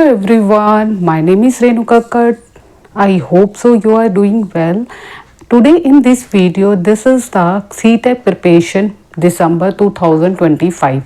everyone, my name is Renu Kakkad. I hope so you are doing well. Today in this video, this is the CTEC preparation दिसंबर 2025।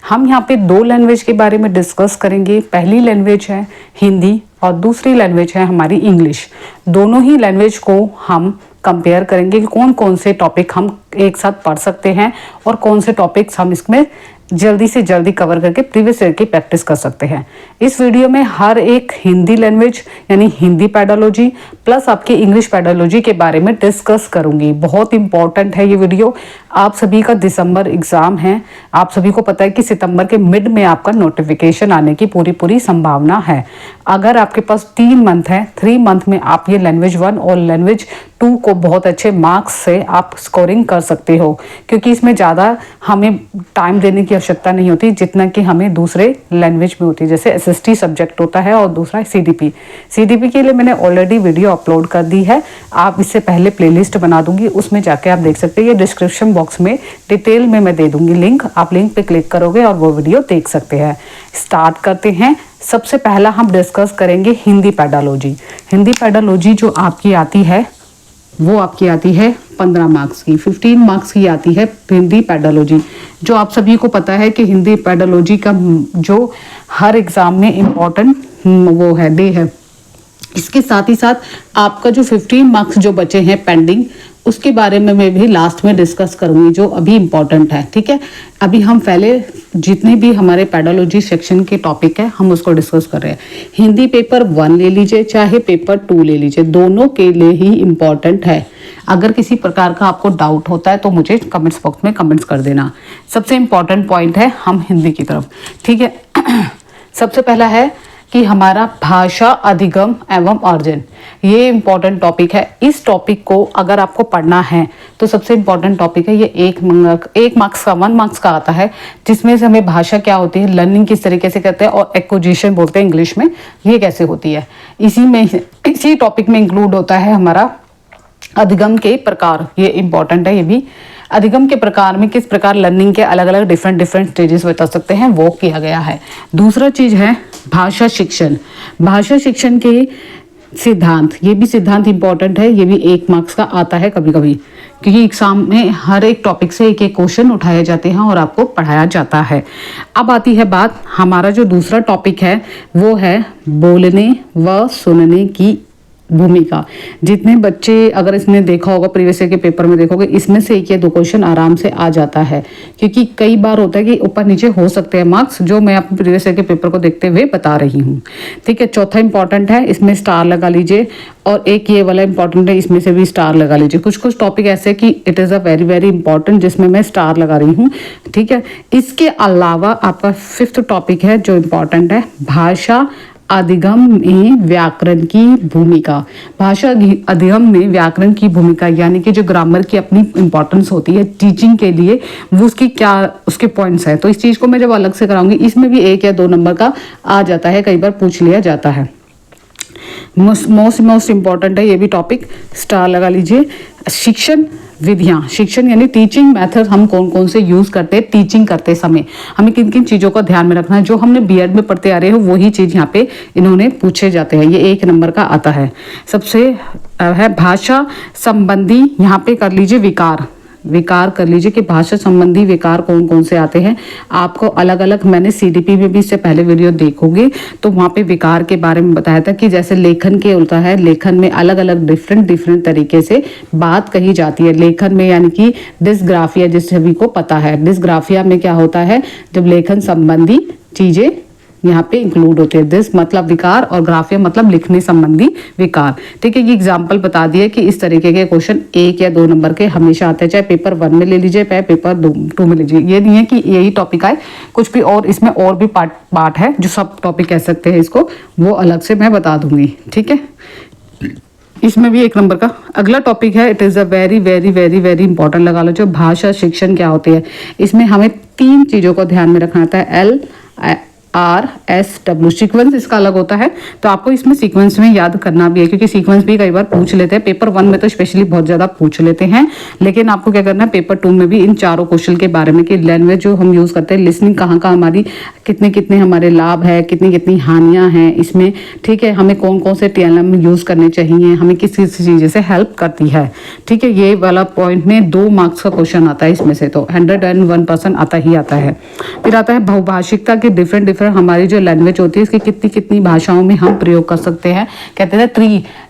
हम यहाँ पे दो language के बारे में discuss करेंगे। पहली लैंग्वेज है हिंदी और दूसरी लैंग्वेज है हमारी इंग्लिश। दोनों ही लैंग्वेज को हम कंपेयर करेंगे कि कौन कौन से टॉपिक हम एक साथ पढ़ सकते हैं और कौन से टॉपिक्स हम इसमें जल्दी से जल्दी कवर करके प्रीवियस ईयर की प्रैक्टिस कर सकते हैं। इस वीडियो में हर एक हिंदी लैंग्वेज यानी हिंदी पेडोलॉजी प्लस आपकी इंग्लिश पेडोलॉजी के बारे में डिस्कस करूंगी। बहुत इंपॉर्टेंट है ये वीडियो। आप सभी का दिसंबर एग्जाम है। आप सभी को पता है कि सितंबर के मिड में आपका नोटिफिकेशन आने की पूरी संभावना है। अगर आपके पास 3 मंथ है, 3 मंथ में आप ये लैंग्वेज 1 और लैंग्वेज 2 को बहुत अच्छे मार्क्स से आप स्कोरिंग कर सकते हो, क्योंकि इसमें ज़्यादा हमें टाइम देने की आवश्यकता नहीं होती जितना कि हमें दूसरे लैंग्वेज में होती है। जैसे एसएसटी सब्जेक्ट होता है और दूसरा सीडीपी के लिए मैंने ऑलरेडी वीडियो अपलोड कर दी है। आप इससे पहले प्लेलिस्ट बना दूंगी, उसमें जाके आप देख सकते हैं। ये डिस्क्रिप्शन बॉक्स में डिटेल में मैं दे दूंगी लिंक। आप लिंक पे क्लिक करोगे और वो वीडियो देख सकते हैं। स्टार्ट करते हैं। सबसे पहला हम डिस्कस करेंगे हिंदी पेडोलॉजी। हिंदी पेडोलॉजी जो आपकी आती है वो आपकी आती है 15 मार्क्स की, 15 मार्क्स की आती है हिंदी पेडोलॉजी। जो आप सभी को पता है कि हिंदी पेडोलॉजी का जो हर एग्जाम में इम्पोर्टेंट वो है डे है। इसके साथ ही साथ आपका जो 15 मार्क्स जो बचे हैं पेंडिंग, उसके बारे में मैं भी लास्ट में डिस्कस करूंगी, जो अभी इम्पोर्टेंट है। ठीक है, अभी हम पहले जितने भी हमारे पेडोलॉजी सेक्शन के टॉपिक है हम उसको डिस्कस कर रहे हैं। हिंदी पेपर 1 ले लीजिए चाहे पेपर 2 ले लीजिए, दोनों के लिए ही इम्पोर्टेंट है। अगर किसी प्रकार का आपको डाउट होता है तो मुझे कमेंट्स बॉक्स में कमेंट्स कर देना। सबसे इम्पोर्टेंट पॉइंट है हम हिंदी की तरफ। ठीक है, सबसे पहला है कि हमारा भाषा अधिगम एवं अर्जन, ये इम्पॉर्टेंट टॉपिक है। इस टॉपिक को अगर आपको पढ़ना है तो सबसे इम्पॉर्टेंट टॉपिक है ये। 1 मार्क्स का 1 मार्क्स का आता है, जिसमें से हमें भाषा क्या होती है, लर्निंग किस तरीके से करते हैं और एक्विजिशन बोलते हैं इंग्लिश में, ये कैसे होती है। इसी टॉपिक में इंक्लूड होता है हमारा अधिगम के प्रकार। ये इम्पॉर्टेंट है ये भी। अधिगम के प्रकार में किस प्रकार लर्निंग के अलग अलग डिफरेंट स्टेजेस बता सकते हैं वो किया गया है। दूसरा चीज है भाषा शिक्षण। भाषा शिक्षण के सिद्धांत, ये भी सिद्धांत इंपॉर्टेंट है। ये भी 1 मार्क्स का आता है कभी कभी, क्योंकि एग्जाम में हर एक टॉपिक से एक क्वेश्चन उठाए जाते हैं और आपको पढ़ाया जाता है। अब आती है बात, हमारा जो दूसरा टॉपिक है वो है बोलने व सुनने की भूमिका। जितने बच्चे अगर इसमें देखा होगा प्रीवियस ईयर के पेपर में देखोगे, इसमें से 1 या 2 क्वेश्चन आराम से आ जाता है, क्योंकि कई बार होता है कि ऊपर नीचे हो सकते हैं मार्क्स, जो मैं अपने प्रीवियस ईयर के पेपर को देखते हुए बता रही हूँ। ठीक है, चौथा इंपॉर्टेंट है, इसमें स्टार लगा लीजिए, और एक ये वाला इंपॉर्टेंट है, इसमें से भी स्टार लगा लीजिए। कुछ टॉपिक ऐसे कि it is a very important, जिसमें मैं स्टार लगा रही हूँ। ठीक है, इसके अलावा आपका 5th टॉपिक है जो इम्पॉर्टेंट है, भाषा अधिगम में व्याकरण की भूमिका। भाषा अधिगम में व्याकरण की भूमिका, यानी कि जो ग्रामर की अपनी इंपॉर्टेंस होती है टीचिंग के लिए, वो उसकी क्या उसके पॉइंट्स है। तो इस चीज को मैं जब अलग से कराऊंगी, इसमें भी 1 या 2 नंबर का आ जाता है, कई बार पूछ लिया जाता है। मोस्ट इंपॉर्टेंट है ये भी टॉपिक, स्टार लगा लीजिए। शिक्षण विधियां, शिक्षण यानी टीचिंग मेथड हम कौन कौन से यूज करते हैं टीचिंग करते समय, हमें किन किन चीजों का ध्यान में रखना है। जो हमने बीएड में पढ़ते आ रहे हो वही चीज यहाँ पे इन्होंने पूछे जाते हैं। ये 1 नंबर का आता है। सबसे है भाषा संबंधी, यहाँ पे कर लीजिए विकार कर लीजिए कि भाषा संबंधी विकार कौन कौन से आते हैं। आपको अलग अलग, मैंने सीडीपी में भी इससे पहले वीडियो देखोगे तो वहाँ पे विकार के बारे में बताया था कि जैसे लेखन के उल्टा है, लेखन में अलग अलग डिफरेंट तरीके से बात कही जाती है। लेखन में यानी कि डिस्ग्राफिया, जिस सभी को पता है, डिस्ग्राफिया में क्या होता है, जब लेखन संबंधी चीजें यहाँ पे इंक्लूड होते हैं। दिस मतलब विकार और ग्राफिया मतलब लिखने संबंधी विकार। ठीक है, ये एग्जांपल बता दिए कि इस तरीके के क्वेश्चन 1 या 2 नंबर के हमेशा आते हैं, चाहे पेपर 1 में ले लीजिए चाहे पेपर 2 में लीजिए। ये नहीं है कि यही टॉपिक आए, कुछ भी और इसमें और भी पार्ट है जो सब टॉपिक कह सकते हैं इसको, वो अलग से मैं बता दूंगी। ठीक है, इसमें भी 1 नंबर का अगला टॉपिक है। It is a very important, लगा लो, जो भाषा शिक्षण क्या होती है। इसमें हमें 3 चीज़ों को ध्यान में रखना होता है, RSW, सीक्वेंस इसका अलग होता है, तो आपको इसमें सीक्वेंस में याद करना भी है, क्योंकि सीक्वेंस भी कई बार पूछ लेते हैं। पेपर 1 में तो स्पेशली बहुत ज़्यादा पूछ लेते हैं, लेकिन आपको क्या करना है, पेपर 2 में भी इन चारों क्वेश्चन के बारे में कि लैंग्वेज जो हम यूज़ करते हैं, लिसनिंग कहाँ कहाँ हमारी कितने कितने हमारे लाभ है, कितनी कितनी हानियाँ हैं इसमें, ठीक है, हमें कौन कौन से TLM यूज़ करने चाहिए, हमें किस किस चीज़ से हेल्प करती है, ठीक है। ये वाला पॉइंट में 2 मार्क्स का क्वेश्चन आता है इसमें से, तो 101% आता ही आता है। फिर आता है बहुभाषिकता के डिफरेंट हमारी जो लैंग्वेज होती है इसकी कितनी कितनी भाषाओं में हम प्रयोग कर सकते हैं। कहते हैं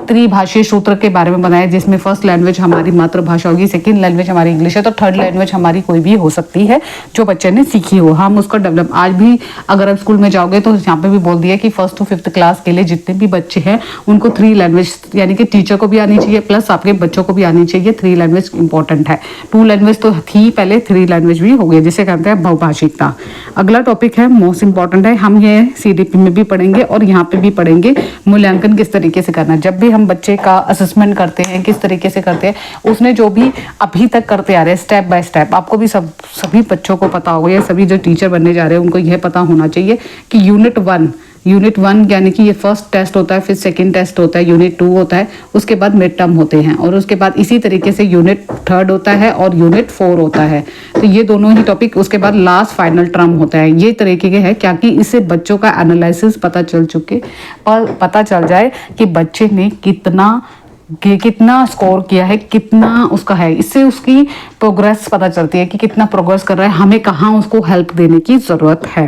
त्रिभाषीय सूत्र के बारे में बनाया, जिसमें फर्स्ट लैंग्वेज हमारी मातृभाषा होगी, सेकंड लैंग्वेज हमारी इंग्लिश है, तो थर्ड लैंग्वेज हमारी कोई भी हो सकती है जो बच्चे ने सीखी हो, हम उसको डेवलप। आज भी अगर आप स्कूल में जाओगे तो यहाँ पे भी बोल दिया कि 1st to 5th क्लास के लिए जितने भी बच्चे हैं उनको 3 लैंग्वेज, यानी कि टीचर को भी आनी चाहिए प्लस आपके बच्चों को भी आनी चाहिए। 3 लैंग्वेज इंपॉर्टेंट है, 2 लैंग्वेज तो थी पहले, 3 लैंग्वेज भी हो गई, जिसे कहते हैं बहुभाषिकता। अगला टॉपिक है मोस्ट इंपॉर्टेंट है, हम ये CDP में भी पढ़ेंगे और यहाँ पे भी पढ़ेंगे, मूल्यांकन किस तरीके से करना है। जब भी हम बच्चे का असेसमेंट करते हैं किस तरीके से करते हैं, उसने जो भी अभी तक करते आ रहे हैं स्टेप बाय स्टेप, आपको भी सभी बच्चों को पता होगा, या सभी जो टीचर बनने जा रहे हैं उनको यह पता होना चाहिए कि यूनिट 1 यानी कि ये फर्स्ट टेस्ट होता है, फिर सेकंड टेस्ट होता है, यूनिट 2 होता है, उसके बाद मिड टर्म होते हैं, और उसके बाद इसी तरीके से यूनिट 3 होता है और यूनिट 4 होता है। तो ये दोनों ही टॉपिक, उसके बाद लास्ट फाइनल टर्म होता है। ये तरीके के है क्या कि इससे बच्चों का एनालिसिस पता चल जाए कि बच्चे ने कितना स्कोर किया है, कितना उसका है, इससे उसकी प्रोग्रेस पता चलती है कि कितना प्रोग्रेस कर रहा है, हमें कहाँ उसको हेल्प देने की जरूरत है।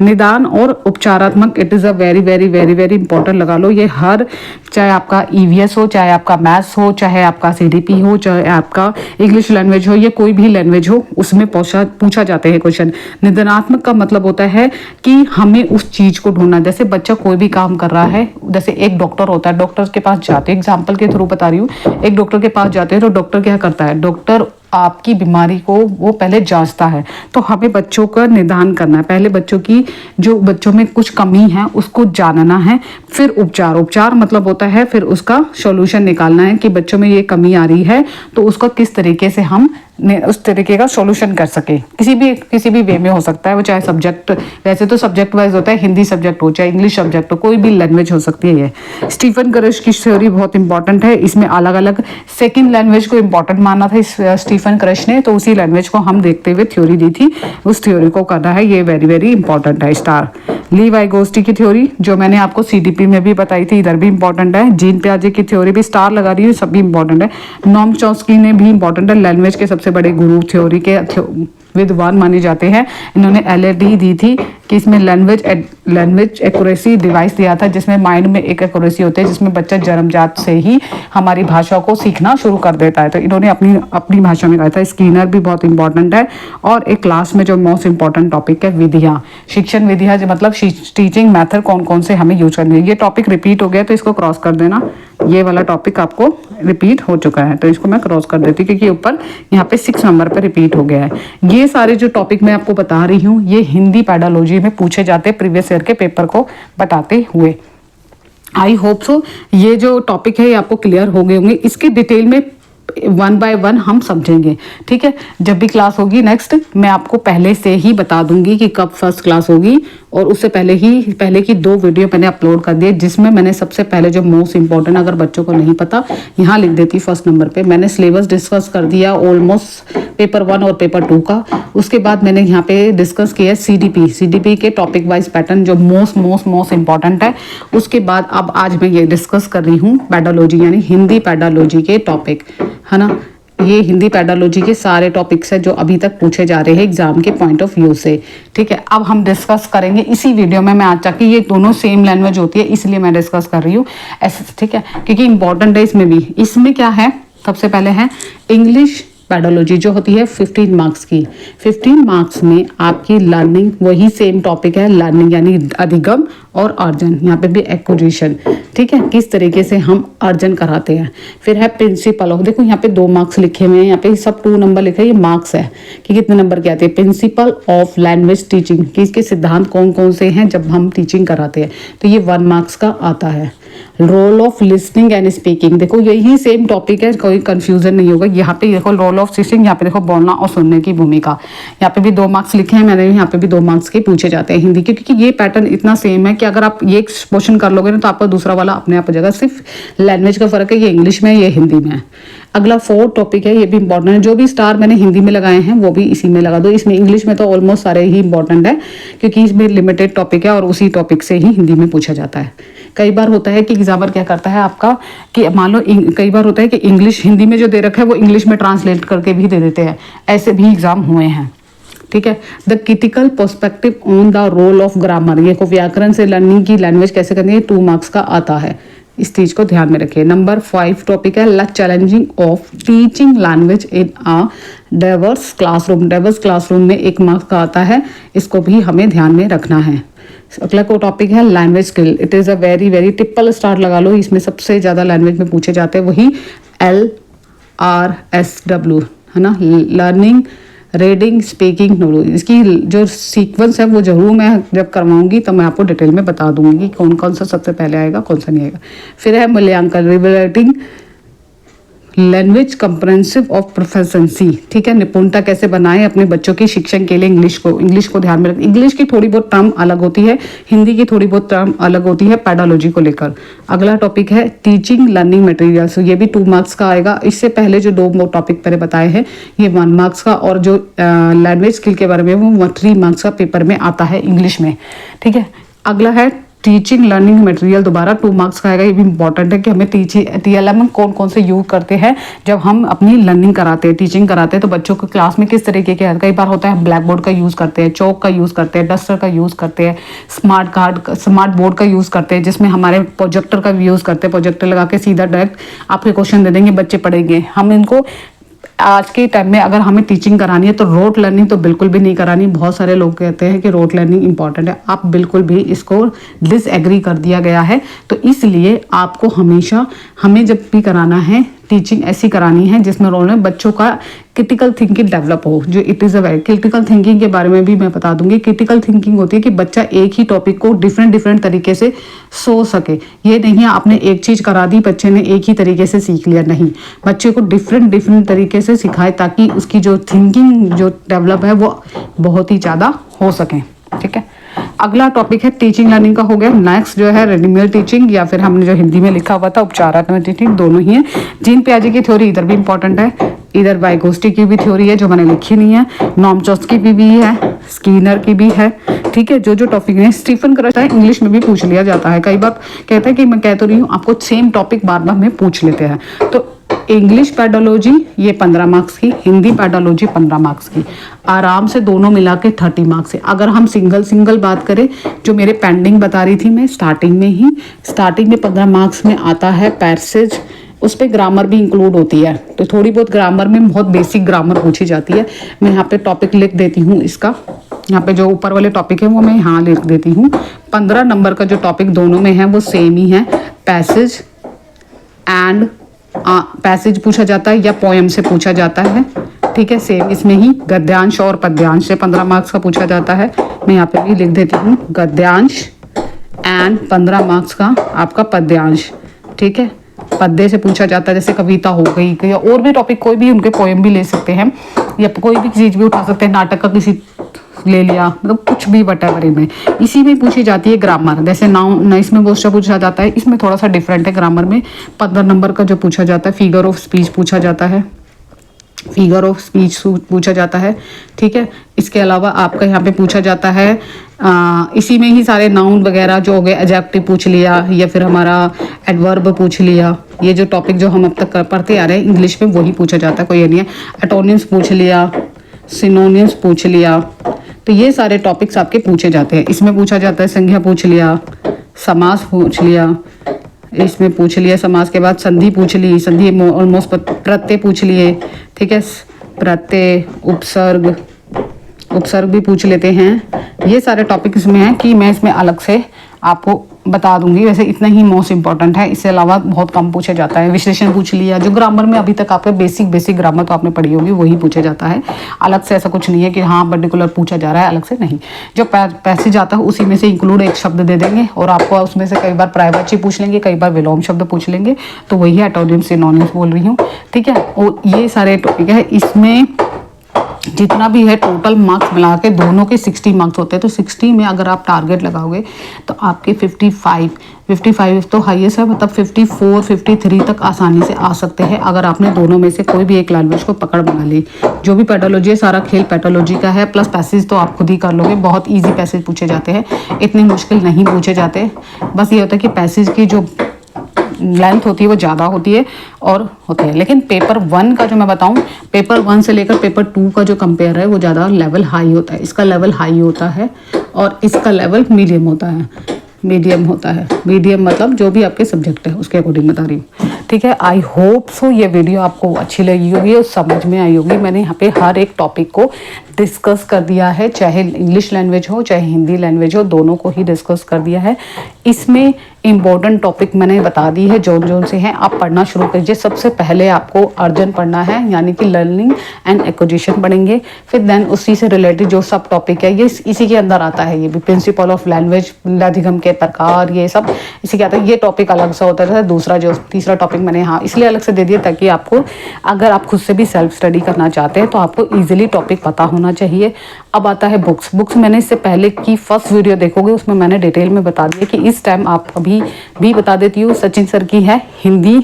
निदान और उपचारात्मक, it is a very very very very important, लगा लो ये। हर, चाहे आपका EVS हो, चाहे आपका मैथ्स हो, चाहे आपका CDP हो, चाहे आपका इंग्लिश लैंग्वेज हो, या कोई भी लैंग्वेज हो, उसमें पूछा जाते हैं क्वेश्चन। निदानात्मक का मतलब होता है कि हमें उस चीज को ढूंढना। जैसे बच्चा कोई भी काम कर रहा है, जैसे एक डॉक्टर होता है, डॉक्टर के पास जाते हैं, एग्जाम्पल के थ्रू बता रही हूँ, एक डॉक्टर के पास जाते हैं तो डॉक्टर क्या करता है, डॉक्टर आपकी बीमारी को वो पहले जांचता है। तो हमें बच्चों का निदान करना है, पहले बच्चों में कुछ कमी है उसको जानना है, फिर उपचार मतलब होता है फिर उसका सॉल्यूशन निकालना है कि बच्चों में ये कमी आ रही है तो उसका किस तरीके से हम उस तरीके का सॉल्यूशन कर सके। किसी भी वे में हो सकता है, वो चाहे सब्जेक्ट, वैसे तो सब्जेक्ट वाइज होता है, हिंदी सब्जेक्ट हो चाहे इंग्लिश सब्जेक्ट हो, कोई भी लैंग्वेज हो सकती है। ये स्टीफन क्रश की थ्योरी बहुत इंपॉर्टेंट है, इसमें अलग अलग सेकंड लैंग्वेज को इंपॉर्टेंट माना था स्टीफन क्रश ने, तो उसी लैंग्वेज को हम देखते हुए थ्योरी दी थी, उस थ्योरी को करना है, ये वेरी वेरी इंपॉर्टेंट है। स्टार ली वाइगोस्टी की थ्योरी जो मैंने आपको CDP में भी बताई थी, इधर भी इंपॉर्टेंट है। जीन पियाजे की थ्योरी भी स्टार लगा रही है, सब भी इंपॉर्टेंट है। नॉम चॉम्स्की ने भी इंपॉर्टेंट है, लैंग्वेज के सबसे बड़े गुरु थ्योरी के विद्वान माने जाते हैं। इन्होंने LAD दी थी कि इसमें लैंग्वेज एक्यूरेसी डिवाइस दिया था, जिसमें माइंड में एक एक्यूरेसी होती है, जिसमें बच्चा जन्मजात से ही हमारी भाषा को सीखना शुरू कर देता है। तो इन्होंने अपनी भाषा में कहा था। स्किनर भी बहुत इंपॉर्टेंट है। और एक क्लास में जो मोस्ट इंपॉर्टेंट टॉपिक है विधियाँ, शिक्षण विधियाँ, जो मतलब टीचिंग मेथड कौन कौन से हमें यूज करनी है। ये टॉपिक रिपीट हो गया तो इसको क्रॉस कर देना, ये वाला टॉपिक आपको रिपीट हो चुका है तो इसको मैं क्रॉस कर देती हूँ, क्योंकि ऊपर यहाँ पे 6 नंबर पे रिपीट हो गया है। ये सारे जो टॉपिक मैं आपको बता रही हूँ ये हिंदी पेडालॉजी में पूछे जाते, प्रीवियस ईयर के पेपर को बताते हुए। आई होप सो ये जो टॉपिक है ये आपको क्लियर हो गए होंगे। इसके डिटेल में 1 by 1 हम समझेंगे, ठीक है। जब भी क्लास होगी नेक्स्ट, मैं आपको पहले से ही बता दूंगी कि कब फर्स्ट क्लास होगी, और उससे पहले की 2 वीडियो मैंने अपलोड कर दिए, जिसमें मैंने सबसे पहले जो मोस्ट इंपॉर्टेंट, अगर बच्चों को नहीं पता यहाँ लिख देती फर्स्ट नंबर पे, मैंने सिलेबस डिस्कस कर दिया ऑलमोस्ट पेपर 1 और पेपर 2 का। उसके बाद मैंने यहाँ पे डिस्कस किया CDP के टॉपिक वाइज पैटर्न जो मोस्ट इंपॉर्टेंट है। उसके बाद अब आज मैं ये डिस्कस कर रही हूँ पेडालॉजी, यानी हिंदी पेडालॉजी के टॉपिक, है ना। ये हिंदी पेडालॉजी के सारे टॉपिक्स है जो अभी तक पूछे जा रहे हैं एग्जाम के पॉइंट ऑफ व्यू से, ठीक है। अब हम डिस्कस करेंगे इसी वीडियो में, मैं आज तक ये दोनों सेम लैंग्वेज होती है इसलिए मैं डिस्कस कर रही हूँ ऐसे, ठीक है, क्योंकि इंपॉर्टेंट है इसमें भी। इसमें क्या है, सबसे पहले है इंग्लिश पेडोलॉजी जो होती है 15 मार्क्स की। 15 मार्क्स में आपकी लर्निंग, वही सेम टॉपिक है लर्निंग, यानी अधिगम और अर्जन, यहाँ पे भी एक्विजिशन, ठीक है, किस तरीके से हम अर्जन कराते हैं। फिर है प्रिंसिपल ऑफ, देखो यहाँ पे 2 मार्क्स लिखे हुए हैं, यहाँ पे सब 2 नंबर लिखे हैं, ये मार्क्स है कि कितने नंबर के आते हैं। प्रिंसिपल ऑफ लैंग्वेज टीचिंग, कि इसके सिद्धांत कौन कौन से हैं जब हम टीचिंग कराते हैं, तो ये 1 मार्क्स का आता है। Role of listening and speaking. देखो यही सेम टॉपिक है, कोई कंफ्यूजन नहीं होगा। यहाँ पे देखो रोल ऑफ लिसनिंग, यहाँ पे देखो बोलना और सुनने की भूमिका। यहाँ पे भी 2 मार्क्स लिखे हैं मैंने, यहाँ पे भी 2 मार्क्स के पूछे जाते हैं हिंदी के, क्योंकि ये पैटर्न इतना सेम है कि अगर आप ये क्वेश्चन कर लोगे ना तो आपका दूसरा वाला अपने आप हो जाएगा। सिर्फ लैंग्वेज का फर्क है, ये इंग्लिश में है, ये हिंदी में है। अगला 4th टॉपिक है, ये भी इंपॉर्टेंट है। जो भी स्टार मैंने हिंदी में लगाए हैं वो भी इसी में लगा दो। इसमें इंग्लिश में तो ऑलमोस्ट सारे ही इंपॉर्टेंट है, क्योंकि इसमें लिमिटेड टॉपिक है और उसी टॉपिक से ही हिंदी में पूछा जाता है। कई बार होता है कि एग्जामर क्या करता है आपका, कि मान लो कई बार होता है कि इंग्लिश हिंदी में जो दे रखा है वो इंग्लिश में ट्रांसलेट करके भी दे देते हैं, ऐसे भी एग्जाम हुए हैं। ठीक है। The critical perspective on the role of grammar, ये को व्याकरण से लर्निंग की लैंग्वेज कैसे करनी है, 2 मार्क्स का आता है। इस चीज को ध्यान में रखिए। नंबर 5 टॉपिक है challenging of teaching language in a diverse classroom. Diverse classroom में 1 मार्क्स का आता है, इसको भी हमें ध्यान में रखना है। अगला को टॉपिक है language skill. It is a very very triple star लगा लो, इसमें सबसे ज्यादा लैंग्वेज में पूछे जाते हैं वही LRSW है ना, लर्निंग रीडिंग स्पीकिंग नोलो। इसकी जो सीक्वेंस है वो जरूर मैं जब करवाऊंगी तो मैं आपको डिटेल में बता दूंगी कि कौन कौन सा सबसे पहले आएगा, कौन सा नहीं आएगा। फिर है मूल्यांकन, रिवलेटिंग लैंग्वेज कंप्रेहेंसिव ऑफ प्रोफिशिएंसी। ठीक है, निपुणता कैसे बनाएं अपने बच्चों की शिक्षण के लिए। इंग्लिश को ध्यान में रखें। इंग्लिश की थोड़ी बहुत टर्म अलग होती है, हिंदी की थोड़ी बहुत टर्म अलग होती है पेडालॉजी को लेकर। अगला टॉपिक है टीचिंग लर्निंग मटेरियल्स, ये भी 2 मार्क्स का आएगा। इससे पहले जो 2 टॉपिक मैंने बताए हैं ये 1 मार्क्स का, और जो लैंग्वेज स्किल के बारे में वो 3 मार्क्स का पेपर में आता है इंग्लिश में। ठीक है। अगला है टीचिंग लर्निंग मटेरियल, दोबारा 2 मार्क्स का आएगा। ये भी इंपॉर्टेंट है कि हमें TLM कौन कौन से यूज करते हैं जब हम अपनी लर्निंग कराते हैं, टीचिंग कराते हैं, तो बच्चों को क्लास में किस तरीके के। कई बार होता है ब्लैक बोर्ड का यूज करते हैं, चौक का यूज करते हैं, डस्टर का यूज करते हैं, स्मार्ट बोर्ड का यूज करते हैं, जिसमें हमारे प्रोजेक्टर का यूज करते हैं। प्रोजेक्टर लगा के सीधा डायरेक्ट आपके क्वेश्चन दे देंगे, बच्चे पढ़ेंगे। हम इनको आज के टाइम में अगर हमें टीचिंग करानी है तो रोट लर्निंग तो बिल्कुल भी नहीं करानी। बहुत सारे लोग कहते हैं कि रोट लर्निंग इंपॉर्टेंट है, आप बिल्कुल भी इसको डिसएग्री कर दिया गया है। तो इसलिए आपको हमेशा हमें जब भी कराना है टीचिंग ऐसी करानी है जिसमें रोल में बच्चों का क्रिटिकल थिंकिंग डेवलप हो। जो it is a very critical thinking के बारे में भी मैं बता दूंगी। क्रिटिकल थिंकिंग होती है कि बच्चा एक ही टॉपिक को डिफरेंट तरीके से सोच सके। ये नहीं है आपने एक चीज करा दी बच्चे ने एक ही तरीके से सीख लिया, नहीं, बच्चे को डिफरेंट तरीके से सिखाए ताकि उसकी जो थिंकिंग जो डेवलप है वो बहुत ही ज़्यादा हो सके। ठीक है। अगला टॉपिक है टीचिंग लर्निंग का हो गया। नेक्स्ट जो है रेडिमेल टीचिंग, या फिर हमने जो हिंदी में लिखा हुआ था उपचारात्मक टीचिंग, दोनों ही है। जीन पियाजे की थ्योरी इधर भी इंपॉर्टेंट है, इधर वाइगोस्टी की भी थ्योरी है जो मैंने लिखी नहीं है, नॉम चॉम्स्की की भी है, स्किनर की भी है। ठीक है। जो टॉपिक है स्टीफन क्रच है, इंग्लिश में भी पूछ लिया जाता है। कई बार कहता है कि मैं कह तो रही हूँ, आपको सेम टॉपिक बार बार में पूछ लेते हैं। तो इंग्लिश पेडोलॉजी ये 15 मार्क्स की, हिंदी पेडोलॉजी 15 मार्क्स की, आराम से दोनों मिला के 30 मार्क्स है। अगर हम सिंगल बात करें, जो मेरे पेंडिंग बता रही थी मैं स्टार्टिंग में 15 मार्क्स में आता है पैसेज, उस पर ग्रामर भी इंक्लूड होती है। तो थोड़ी बहुत ग्रामर में बहुत बेसिक ग्रामर पूछी जाती है। मैं यहाँ पे टॉपिक लिख देती हूँ इसका, यहाँ पे जो ऊपर वाले टॉपिक है वो मैं यहाँ लिख देती हूँ। 15 नंबर का जो टॉपिक दोनों में है वो सेम ही है, पैसेज एंड पैसेज पूछा जाता है या पोएम से पूछा जाता है। ठीक है। सेम इसमें ही गद्यांश और पद्यांश से 15 मार्क्स का पूछा जाता है। मैं यहाँ पे भी लिख देती हूँ गद्यांश एंड 15 मार्क्स का आपका पद्यांश। ठीक है। पद्य से पूछा जाता है, जैसे कविता हो गई या और भी टॉपिक, कोई भी उनके पोएम भी ले सकते हैं या कोई भी चीज भी उठा सकते हैं, नाटक का किसी ले लिया, मतलब कुछ भी वटेवर में। इसी में पूछी जाती है ग्रामर, जैसे नाउन इसमें बहुत पूछा जाता है, इसमें थोड़ा सा डिफरेंट है ग्रामर में। 15 नंबर का जो पूछा जाता है फिगर ऑफ स्पीच पूछा जाता है, फिगर ऑफ स्पीच पूछा जाता है। ठीक है। इसके अलावा आपका यहाँ पे पूछा जाता है इसी में ही सारे नाउन वगैरह जो हो गए, एडजेक्टिव पूछ लिया या फिर हमारा एडवर्ब पूछ लिया। ये जो टॉपिक जो हम अब तक पढ़ते आ रहे हैं इंग्लिश में वही पूछा जाता है, कोई ये नहीं है। एटोनिम्स पूछ लिया, सिनोनिम्स पूछ लिया, तो ये सारे टॉपिक्स आपके पूछे जाते हैं। इसमें पूछा जाता है संज्ञा पूछ लिया, समास पूछ लिया, इसमें पूछ लिया समास के बाद संधि पूछ ली, संधि ऑलमोस्ट प्रत्यय पूछ लिए। ठीक है। प्रत्यय, उपसर्ग भी पूछ लेते हैं। ये सारे टॉपिक इसमें हैं कि मैं इसमें अलग से आपको बता दूंगी। वैसे इतना ही मोस्ट इंपॉर्टेंट है, इससे अलावा बहुत कम पूछा जाता है। विश्लेषण पूछ लिया, जो ग्रामर में अभी तक आपका बेसिक ग्रामर तो आपने पढ़ी होगी वही पूछा जाता है। अलग से ऐसा कुछ नहीं है कि हाँ पर्टिकुलर पूछा जा रहा है, अलग से नहीं। जो पैसेज आता है उसी में से इंक्लूड एक शब्द दे देंगे और आपको उसमें से कई बार प्राइवेट पूछ लेंगे, कई बार विलोम शब्द पूछ लेंगे। तो वही है एटोनिम सिनोनिम्स बोल रही हूँ, ठीक है। और ये सारे टॉपिक है, इसमें जितना भी है टोटल मार्क्स मिला के दोनों के 60 मार्क्स होते हैं। तो 60 में अगर आप टारगेट लगाओगे तो आपके 55 तो हाईएस्ट है, मतलब 54 53 तक आसानी से आ सकते हैं अगर आपने दोनों में से कोई भी एक लैंग्वेज को पकड़ बना ली। जो भी पैथोलॉजी है सारा खेल पैथोलॉजी का है, प्लस पैसेज तो आप खुद ही कर लोगे। बहुत ईजी पैसेज पूछे जाते हैं, इतनी मुश्किल नहीं पूछे जाते। बस ये होता है कि पैसेज की जो लेंथ होती है वो ज़्यादा होती है और होते हैं। लेकिन पेपर 1 का जो मैं बताऊं, पेपर 1 से लेकर पेपर 2 का जो कंपेयर है वो ज़्यादा लेवल हाई होता है। इसका लेवल हाई होता है और इसका लेवल मीडियम होता है। मीडियम मतलब जो भी आपके सब्जेक्ट है उसके अकॉर्डिंग बता रही हूँ, ठीक है। आई होप सो ये वीडियो आपको अच्छी लगी होगी और समझ में आई होगी। मैंने यहाँ पे हर एक टॉपिक को डिस्कस कर दिया है, चाहे इंग्लिश लैंग्वेज हो चाहे हिंदी लैंग्वेज हो, दोनों को ही डिस्कस कर दिया है। इसमें इम्पोर्टेंट टॉपिक मैंने बता दी है जोन से हैं, आप पढ़ना शुरू कीजिए। सबसे पहले आपको अर्जन पढ़ना है, यानी कि लर्निंग एंड एक्विजिशन पढ़ेंगे। फिर देन उसी से रिलेटेड जो सब टॉपिक है ये इसी के अंदर आता है। ये भी प्रिंसिपल ऑफ लैंग्वेज, अधिगम के प्रकार, ये सब इसी के आता है। ये टॉपिक अलग सा होता है। दूसरा जो तीसरा टॉपिक मैंने हाँ इसलिए अलग से दे दिया ताकि आपको, अगर आप खुद से भी सेल्फ स्टडी करना चाहते हैं तो आपको ईजिली टॉपिक पता होना चाहिए। अब आता है बुक्स। मैंने इससे पहले की फर्स्ट वीडियो देखोगे उसमें मैंने डिटेल में बता दिया कि इस टाइम आप अभी भी बता देती हूँ। सचिन सर की है हिंदी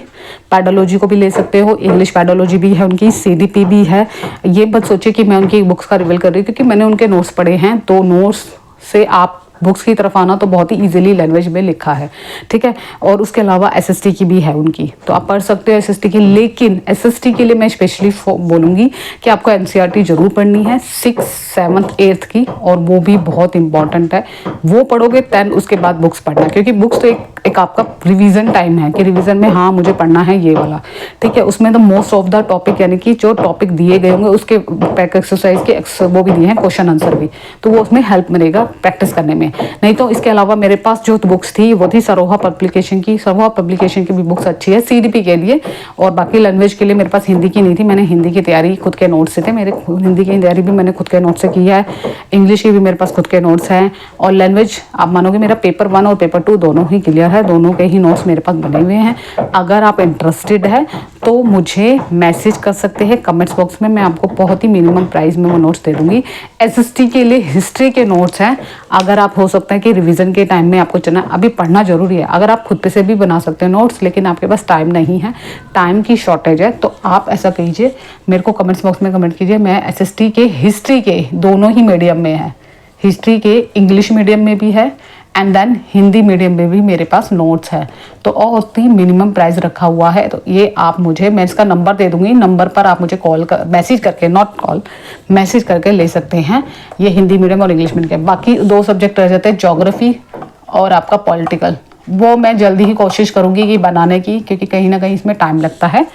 पैडोलॉजी को भी ले सकते हो, इंग्लिश पैडोलॉजी भी है उनकी, CDP भी है। ये मत सोचिए कि मैं उनकी बुक्स का रिवील कर रही हूँ, क्योंकि मैंने उनके नोट्स पढ़े हैं। तो नोट्स से आप बुक्स की तरफ आना तो बहुत ही इजीली लैंग्वेज में लिखा है, ठीक है। और उसके अलावा SST की भी है उनकी, तो आप पढ़ सकते हो SST की। लेकिन SST के लिए मैं स्पेशली बोलूँगी कि आपको NCERT जरूर पढ़नी है 6th 7th 8th की, और वो भी बहुत इंपॉर्टेंट है। वो पढ़ोगे देन उसके बाद बुक्स पढ़ना, क्योंकि बुक्स तो एक आपका रिवीजन टाइम है कि रिवीजन में हाँ मुझे पढ़ना है ये वाला, ठीक है। उसमें तो मोस्ट ऑफ द टॉपिक, यानी कि जो टॉपिक दिए गए होंगे उसके पैक एक्सरसाइज के वो भी दिए हैं, क्वेश्चन आंसर भी, तो वो उसमें हेल्प मिलेगा प्रैक्टिस करने में। नहीं तो इसके अलावा मेरे पास जो बुक्स थी वो थी सरोहा पब्लिकेशन की भी बुक्स अच्छी है CDP के लिए। और बाकी लैंग्वेज के लिए मेरे पास हिंदी की नहीं थी, मैंने हिंदी की तैयारी खुद के नोट्स से थे, मेरे हिंदी की तैयारी भी मैंने खुद के नोट्स से की है। इंग्लिश की भी मेरे पास खुद के नोट्स हैं। और लैंग्वेज आप मानोगे मेरा पेपर 1 और पेपर 2 दोनों ही क्लियर है, दोनों के ही नोट्स मेरे पास बने हुए हैं। अगर आप इंटरेस्टेड है तो मुझे मैसेज कर सकते हैं कमेंट्स बॉक्स में, मैं आपको बहुत ही मिनिमम प्राइस में वो नोट्स दे दूंगी। SST के लिए हिस्ट्री के नोट्स हैं, अगर आप हो सकता है कि रिवीजन के टाइम में आपको चलना, अभी पढ़ना जरूरी है। अगर आप खुद पे से भी बना सकते हैं नोट्स, लेकिन आपके पास टाइम नहीं है, टाइम की शॉर्टेज है, तो आप ऐसा कीजिए, मेरे को कमेंट्स बॉक्स में कमेंट कीजिए। मैं SST के हिस्ट्री के दोनों ही मीडियम में है, हिस्ट्री के इंग्लिश मीडियम में भी है एंड देन हिंदी मीडियम में भी मेरे पास नोट्स है। तो और मिनिमम प्राइस रखा हुआ है, तो ये आप मुझे, मैं इसका नंबर दे दूंगी, नंबर पर आप मुझे मैसेज करके, नॉट कॉल, मैसेज करके ले सकते हैं। ये हिंदी मीडियम और इंग्लिश मीडियम के। बाकी 2 सब्जेक्ट रह जाते हैं, ज्योग्राफी और आपका पॉलिटिकल। वो मैं जल्दी ही कोशिश करूंगी कि बनाने की, क्योंकि कहीं ना कहीं इसमें टाइम लगता है,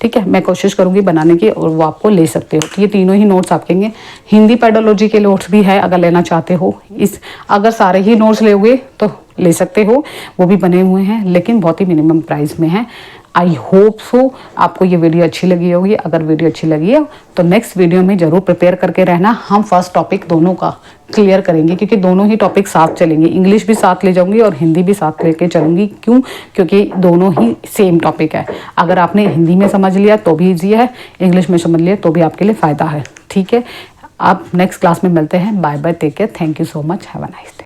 ठीक है। मैं कोशिश करूंगी बनाने की और वो आपको ले सकते हो। तो ये तीनों ही नोट्स आपके हैं। हिंदी पैडोलॉजी के नोट्स भी है अगर लेना चाहते हो। अगर सारे ही नोट्स लोगे तो ले सकते हो, वो भी बने हुए हैं, लेकिन बहुत ही मिनिमम प्राइस में है। आई होप सो आपको ये वीडियो अच्छी लगी होगी। अगर वीडियो अच्छी लगी है तो नेक्स्ट वीडियो में जरूर प्रिपेयर करके रहना। हम फर्स्ट टॉपिक दोनों का क्लियर करेंगे, क्योंकि दोनों ही टॉपिक साथ चलेंगे। इंग्लिश भी साथ ले जाऊंगी और हिंदी भी साथ लेके चलूंगी। क्यों? क्योंकि दोनों ही सेम टॉपिक है। अगर आपने हिंदी में समझ लिया तो भी ईजी है, इंग्लिश में समझ लिया तो भी आपके लिए फ़ायदा है, ठीक है। आप नेक्स्ट क्लास में मिलते हैं। Bye bye, take care, thank you so much, have a nice day.